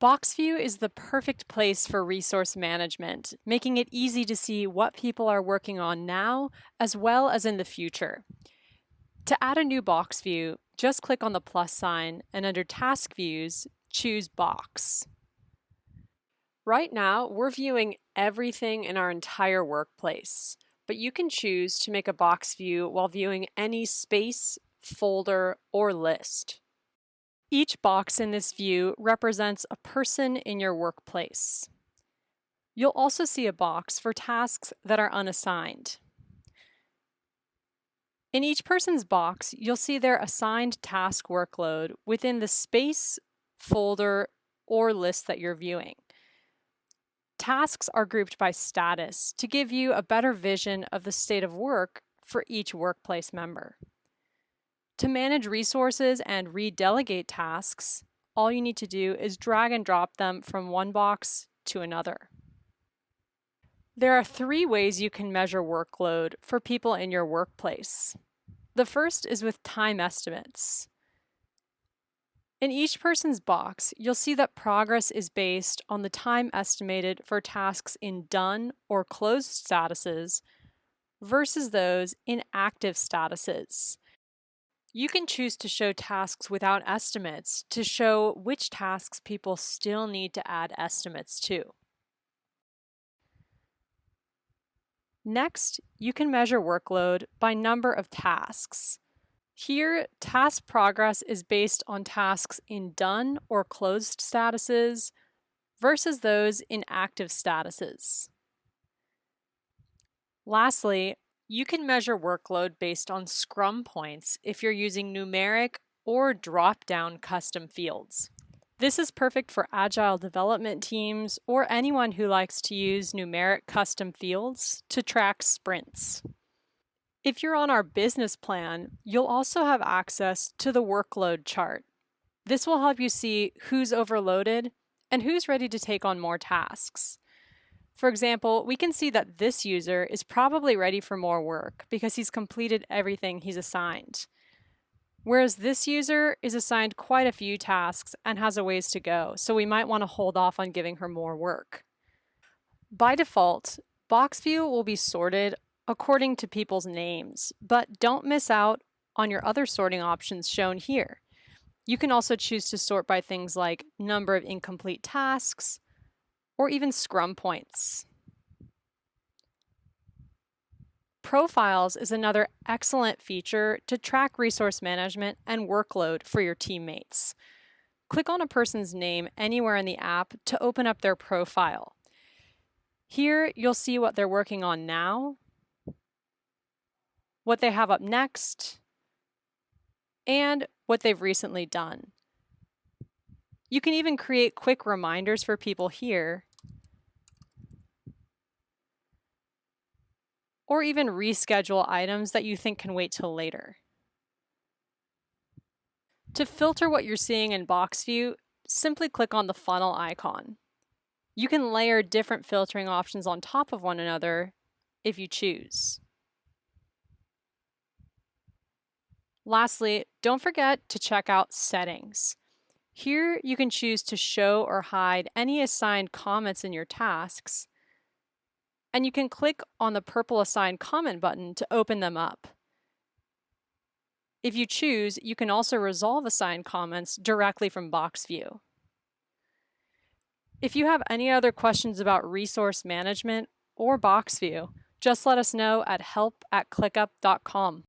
Box View is the perfect place for resource management, making it easy to see what people are working on now as well as in the future. To add a new box view, just click on the plus sign and under Task Views, choose Box. Right now, we're viewing everything in our entire workplace, but you can choose to make a box view while viewing any space, folder, or list. Each box in this view represents a person in your workplace. You'll also see a box for tasks that are unassigned. In each person's box, you'll see their assigned task workload within the space, folder, or list that you're viewing. Tasks are grouped by status to give you a better vision of the state of work for each workplace member. To manage resources and redelegate tasks, all you need to do is drag and drop them from one box to another. There are 3 ways you can measure workload for people in your workplace. The first is with time estimates. In each person's box, you'll see that progress is based on the time estimated for tasks in done or closed statuses versus those in active statuses. You can choose to show tasks without estimates to show which tasks people still need to add estimates to. Next, you can measure workload by number of tasks. Here, task progress is based on tasks in done or closed statuses versus those in active statuses. Lastly, you can measure workload based on Scrum points if you're using numeric or drop-down custom fields. This is perfect for agile development teams or anyone who likes to use numeric custom fields to track sprints. If you're on our business plan, you'll also have access to the workload chart. This will help you see who's overloaded and who's ready to take on more tasks. For example, we can see that this user is probably ready for more work because he's completed everything he's assigned. Whereas this user is assigned quite a few tasks and has a ways to go, so we might want to hold off on giving her more work. By default, Box View will be sorted according to people's names, but don't miss out on your other sorting options shown here. You can also choose to sort by things like number of incomplete tasks, or even Scrum points. Profiles is another excellent feature to track resource management and workload for your teammates. Click on a person's name anywhere in the app to open up their profile. Here, you'll see what they're working on now, what they have up next, and what they've recently done. You can even create quick reminders for people here, or even reschedule items that you think can wait till later. To filter what you're seeing in Box View, simply click on the funnel icon. You can layer different filtering options on top of one another if you choose. Lastly, don't forget to check out Settings. Here you can choose to show or hide any assigned comments in your tasks, and you can click on the purple Assign Comment button to open them up. If you choose, you can also resolve assigned comments directly from Box View. If you have any other questions about resource management or Box View, just let us know at help@clickup.com.